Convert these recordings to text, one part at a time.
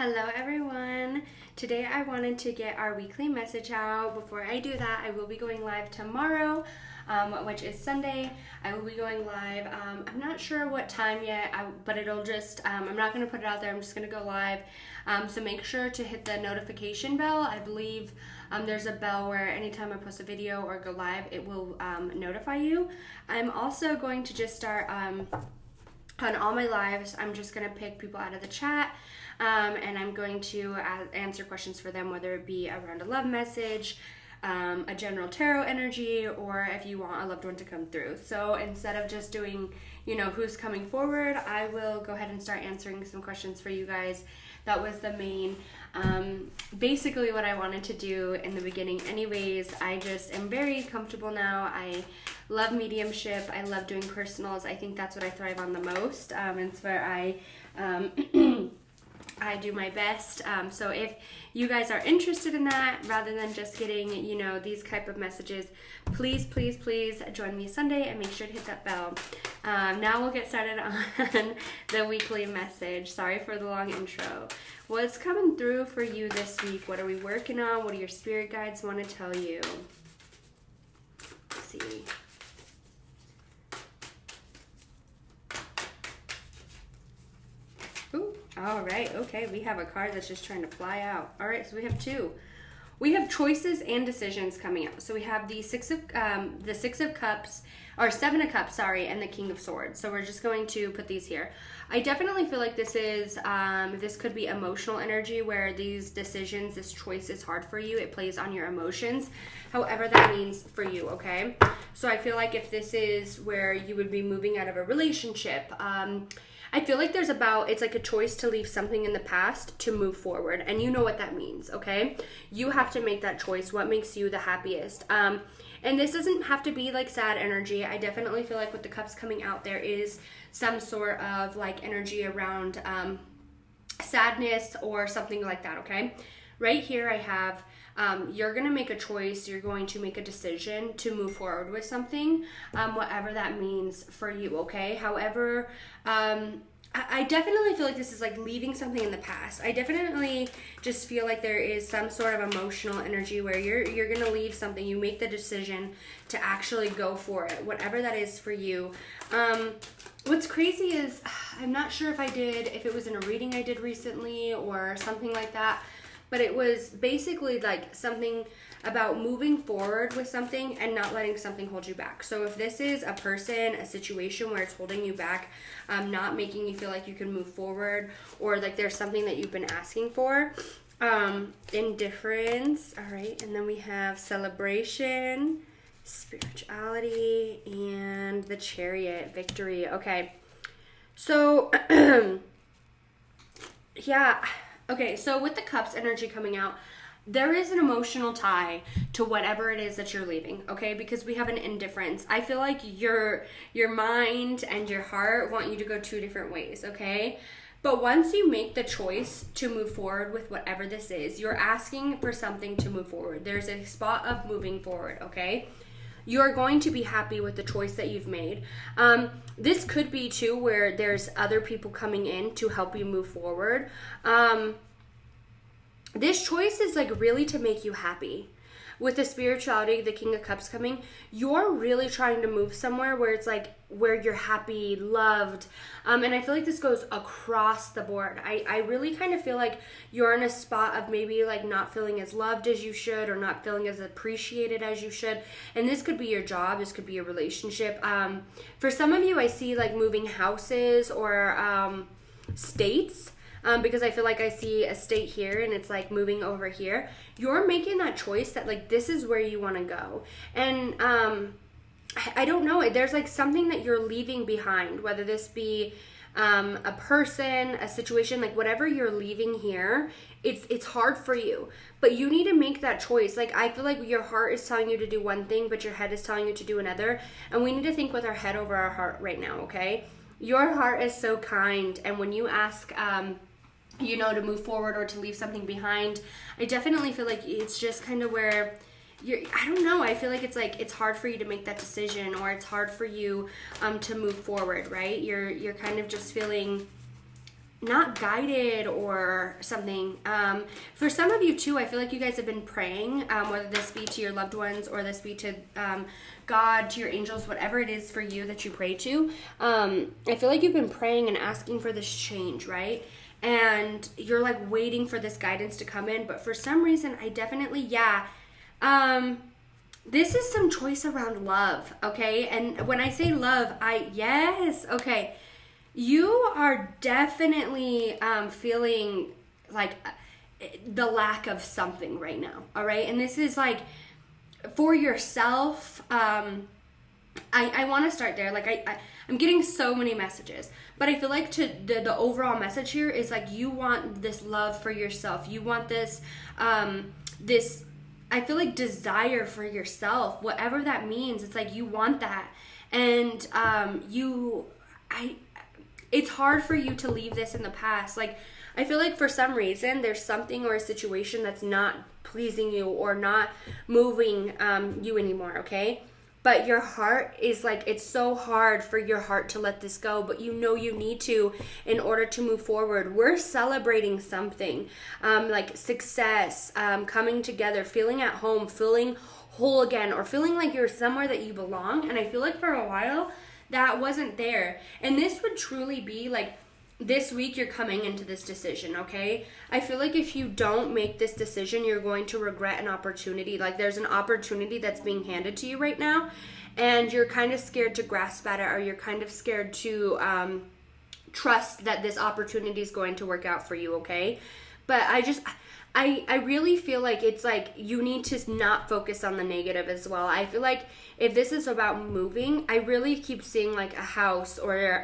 Hello everyone. Today I wanted to get our weekly message out. Before I do that, I will be going live tomorrow, which is Sunday. I will be going live. I'm not sure what time yet, but it'll just, I'm not going to put it out there. I'm just going to go live. So make sure to hit the notification bell. I believe there's a bell where anytime I post a video or go live, it will notify you. I'm also going to just start on all my lives. I'm just going to pick people out of the chat. And I'm going to answer questions for them, whether it be around a love message, a general tarot energy, or if you want a loved one to come through. So instead of just doing, who's coming forward, I will go ahead and start answering some questions for you guys. That was the main, basically what I wanted to do in the beginning. Anyways, I just am very comfortable now. I love mediumship. I love doing personals. I think that's what I thrive on the most. It's where I do my best. So if you guys are interested in that, rather than just getting, these type of messages, please join me Sunday and make sure to hit that bell. Now we'll get started on the weekly message. Sorry for the long intro. What's coming through for you this week? What are we working on? What do your spirit guides want to tell you? Let's see. Ooh, all right, okay, we have a card that's just trying to fly out. All right, so we have two. We have choices and decisions coming out. So we have the Six of Cups, or Seven of Cups, sorry, and the King of Swords. So we're just going to put these here. I definitely feel like this is, this could be emotional energy where these decisions, this choice is hard for you. It plays on your emotions, however that means for you, okay? So I feel like if this is where you would be moving out of a relationship, I feel like it's like a choice to leave something in the past to move forward. And you know what that means, okay? You have to make that choice. What makes you the happiest? And this doesn't have to be like sad energy. I definitely feel like with the cups coming out, there is some sort of like energy around sadness or something like that, okay? Right here I have, you're going to make a choice. You're going to make a decision to move forward with something, whatever that means for you, okay? However, I definitely feel like this is like leaving something in the past. I definitely just feel like there is some sort of emotional energy where you're going to leave something. You make the decision to actually go for it, whatever that is for you. What's crazy is I'm not sure if it was in a reading I did recently or something like that. But it was basically like something about moving forward with something and not letting something hold you back. So if this is a person, a situation where it's holding you back, not making you feel like you can move forward, or like there's something that you've been asking for, indifference, all right, and then we have celebration, spirituality, and the Chariot, victory. Okay, so yeah. Okay, so with the cups energy coming out, there is an emotional tie to whatever it is that you're leaving, okay? Because we have an indifference. I feel like your mind and your heart want you to go two different ways, okay? But once you make the choice to move forward with whatever this is, you're asking for something to move forward. There's a spot of moving forward, okay? You're going to be happy with the choice that you've made. This could be too where there's other people coming in to help you move forward. This choice is like really to make you happy. With the spirituality, the King of Cups coming, you're really trying to move somewhere where it's like where you're happy, loved. And I feel like this goes across the board. I really kind of feel like you're in a spot of maybe like not feeling as loved as you should or not feeling as appreciated as you should. And this could be your job. This could be a relationship. For some of you, I see like moving houses or states. Because I feel like I see a state here and it's like moving over here. You're making that choice that like this is where you want to go. And I don't know, there's like something that you're leaving behind, whether this be a person, a situation, like whatever you're leaving here, it's hard for you. But you need to make that choice. Like I feel like your heart is telling you to do one thing, but your head is telling you to do another. And we need to think with our head over our heart right now, okay? Your heart is so kind, and when you ask to move forward or to leave something behind, I definitely feel like it's just kind of where I don't know, I feel like it's hard for you to make that decision, or it's hard for you to move forward, right? You're kind of just feeling not guided or something. For some of you too, I feel like you guys have been praying, whether this be to your loved ones or this be to God, to your angels, whatever it is for you that you pray to. I feel like you've been praying and asking for this change, right? And you're like waiting for this guidance to come in, but for some reason, I definitely, this is some choice around love, okay? And when I say love, okay. You are definitely feeling like the lack of something right now, all right? And this is like for yourself. I want to start there. Like I'm getting so many messages, but I feel like the overall message here is like you want this love for yourself. You want this this I feel like desire for yourself, whatever that means. It's like you want that, and it's hard for you to leave this in the past. Like, I feel like for some reason there's something or a situation that's not pleasing you or not moving you anymore, okay? But your heart is like, it's so hard for your heart to let this go, but you know you need to in order to move forward. We're celebrating something, like success, coming together, feeling at home, feeling whole again, or feeling like you're somewhere that you belong. And I feel like for a while that wasn't there. And this would truly be like, this week you're coming into this decision, okay? I feel like if you don't make this decision, you're going to regret an opportunity. Like there's an opportunity that's being handed to you right now, and you're kind of scared to grasp at it, or you're kind of scared to trust that this opportunity is going to work out for you, okay? But I really feel like it's like you need to not focus on the negative as well. I feel like if this is about moving, I really keep seeing like a house or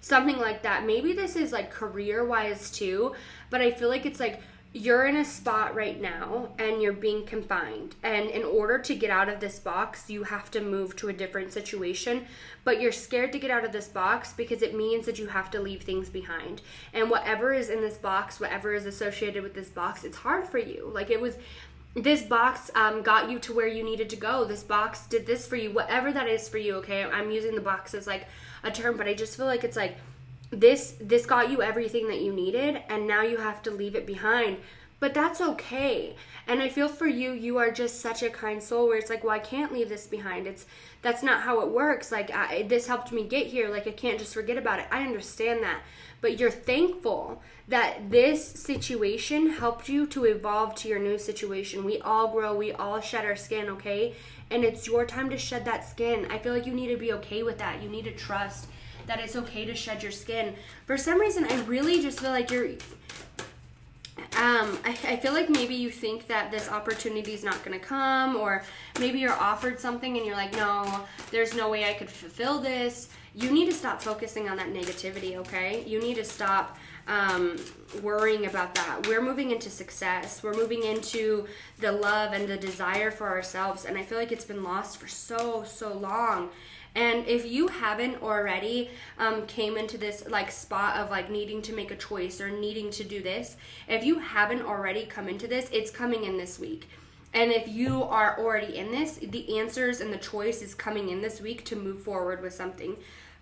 something like that. Maybe this is like career-wise too, but I feel like it's like you're in a spot right now and you're being confined. And in order to get out of this box, you have to move to a different situation. But you're scared to get out of this box because it means that you have to leave things behind. And whatever is in this box, whatever is associated with this box, it's hard for you. Like this box got you to where you needed to go. This box did this for you, whatever that is for you, okay? I'm using the box as like a term, but I just feel like it's like, this got you everything that you needed, and now you have to leave it behind. But that's okay. And I feel for you, you are just such a kind soul where it's like, well, I can't leave this behind. That's not how it works. Like this helped me get here. Like I can't just forget about it. I understand that. But you're thankful that this situation helped you to evolve to your new situation. We all grow. We all shed our skin, okay? And it's your time to shed that skin. I feel like you need to be okay with that. You need to trust that it's okay to shed your skin. For some reason, I really just feel like you're... I feel like maybe you think that this opportunity is not going to come, or maybe you're offered something and you're like, no, there's no way I could fulfill this. You need to stop focusing on that negativity, okay? You need to stop worrying about that. We're moving into success. We're moving into the love and the desire for ourselves, and I feel like it's been lost for so long. And if you haven't already came into this like spot of like needing to make a choice or needing to do this, if you haven't already come into this, it's coming in this week. And if you are already in this, the answers and the choice is coming in this week to move forward with something.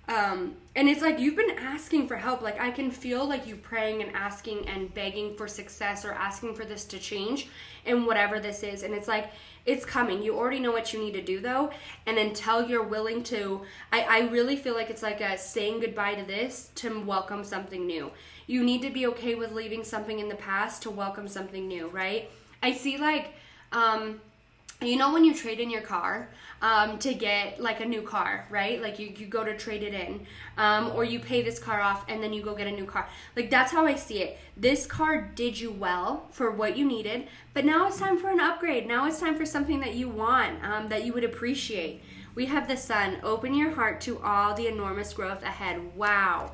And it's like you've been asking for help. Like I can feel like you praying and asking and begging for success or asking for this to change and whatever this is. And it's like, it's coming. You already know what you need to do though. And until you're willing to, I really feel like it's like a saying goodbye to this to welcome something new. You need to be okay with leaving something in the past to welcome something new, right? I see like, you know when you trade in your car to get like a new car, right? Like you go to trade it in, or you pay this car off and then you go get a new car. Like that's how I see it. This car did you well for what you needed, but now it's time for an upgrade. Now it's time for something that you want, that you would appreciate. We have the Sun. Open your heart to all the enormous growth ahead. Wow.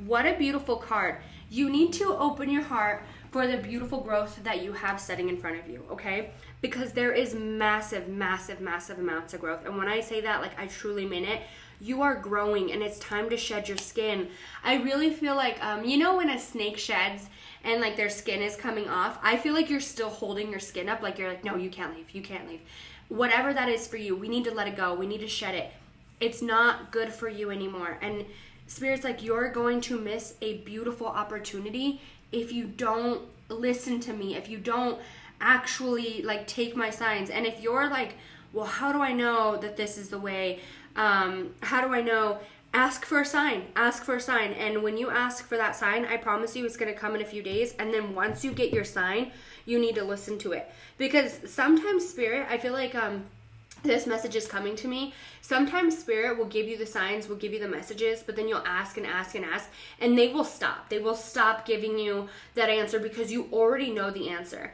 What a beautiful card. You need to open your heart for the beautiful growth that you have setting in front of you, okay? Because there is massive amounts of growth. And when I say that, like I truly mean it. You are growing and it's time to shed your skin. I really feel like, you know when a snake sheds and like their skin is coming off, I feel like you're still holding your skin up. Like you're like, no, you can't leave. You can't leave. Whatever that is for you, we need to let it go. We need to shed it. It's not good for you anymore. And Spirit's like, you're going to miss a beautiful opportunity if you don't listen to me, if you don't actually like take my signs. And if you're like, well, how do I know that this is the way? How do I know? Ask for a sign. Ask for a sign. And when you ask for that sign, I promise you it's going to come in a few days. And then once you get your sign, you need to listen to it. Because sometimes Spirit, I feel like this message is coming to me. Sometimes Spirit will give you the signs, will give you the messages, but then you'll ask and ask and ask, and they will stop. They will stop giving you that answer because you already know the answer.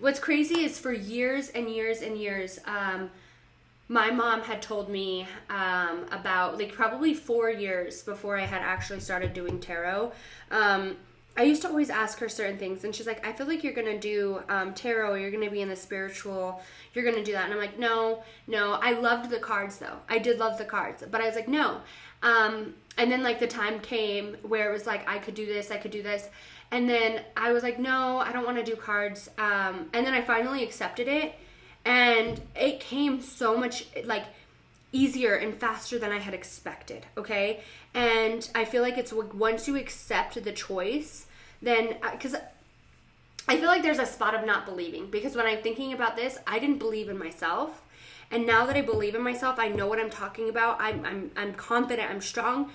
What's crazy is for years and years and years, my mom had told me about like probably 4 years before I had actually started doing tarot. I used to always ask her certain things, and she's like, I feel like you're going to do tarot, or you're going to be in the spiritual, you're going to do that. And I'm like, no. I loved the cards, though. I did love the cards, but I was like, no. And then, like, the time came where it was like, I could do this. And then I was like, no, I don't want to do cards. And then I finally accepted it, and it came so much, like, easier and faster than I had expected, okay? And I feel like it's once you accept the choice, then, because I feel like there's a spot of not believing, because when I'm thinking about this, I didn't believe in myself, and now that I believe in myself, I know what I'm talking about, I'm confident, I'm strong,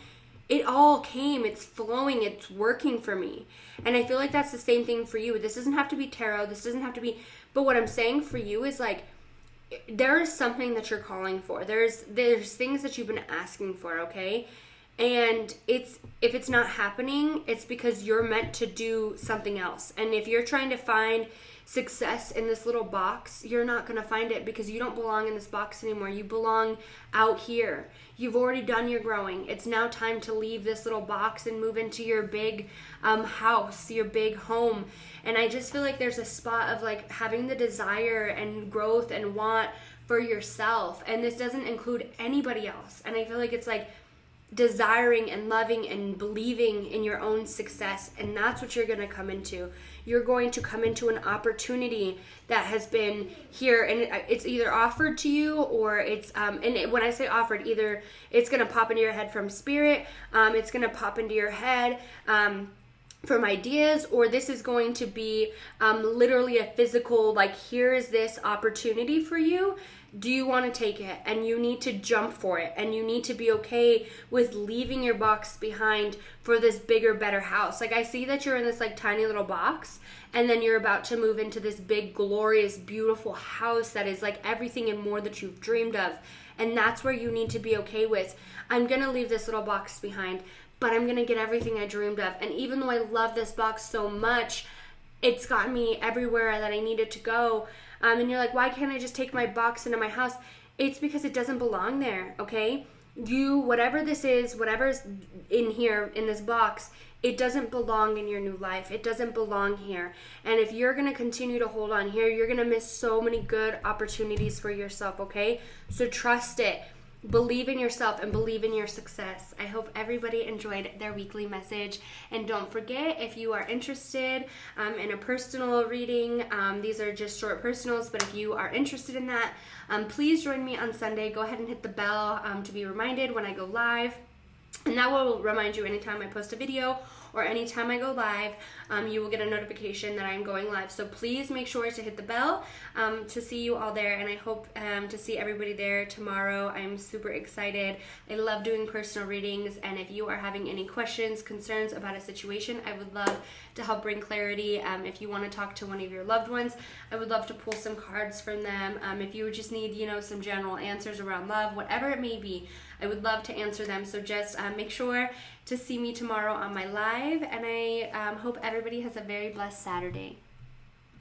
it all came, it's flowing, it's working for me. And I feel like that's the same thing for you. This doesn't have to be tarot, this doesn't have to be, but what I'm saying for you is like, there is something that you're calling for. There's things that you've been asking for, okay? And if it's not happening, it's because you're meant to do something else. And if you're trying to find success in this little box, you're not going to find it because you don't belong in this box anymore. You belong out here. You've already done your growing. It's now time to leave this little box and move into your big house, your big home. And I just feel like there's a spot of like having the desire and growth and want for yourself. And this doesn't include anybody else. And I feel like it's like desiring and loving and believing in your own success, and that's what you're going to come into. You're going to come into an opportunity that has been here, and it's either offered to you, or it's when I say offered, either it's going to pop into your head from Spirit, it's going to pop into your head from ideas, or this is going to be literally a physical, like, here is this opportunity for you. Do you want to take it? And you need to jump for it. And you need to be okay with leaving your box behind for this bigger, better house. Like, I see that you're in this like tiny little box, and then you're about to move into this big, glorious, beautiful house that is like everything and more that you've dreamed of. And that's where you need to be okay with, I'm going to leave this little box behind, but I'm going to get everything I dreamed of. And even though I love this box so much, it's gotten me everywhere that I needed to go. And you're like, why can't I just take my box into my house? It's because it doesn't belong there, okay? Whatever this is, whatever's in here, in this box, it doesn't belong in your new life. It doesn't belong here. And if you're going to continue to hold on here, you're going to miss so many good opportunities for yourself, okay? So trust it. Believe in yourself and believe in your success. I hope everybody enjoyed their weekly message. And don't forget, if you are interested in a personal reading, these are just short personals, but if you are interested in that, please join me on Sunday. Go ahead and hit the bell to be reminded when I go live. And that will remind you anytime I post a video or anytime I go live, you will get a notification that I'm going live. So please make sure to hit the bell to see you all there. And I hope to see everybody there tomorrow. I'm super excited. I love doing personal readings. And if you are having any questions, concerns about a situation, I would love to help bring clarity. If you want to talk to one of your loved ones, I would love to pull some cards from them. If you just need, some general answers around love, whatever it may be, I would love to answer them. So just make sure to see me tomorrow on my live, and I hope everybody has a very blessed Saturday.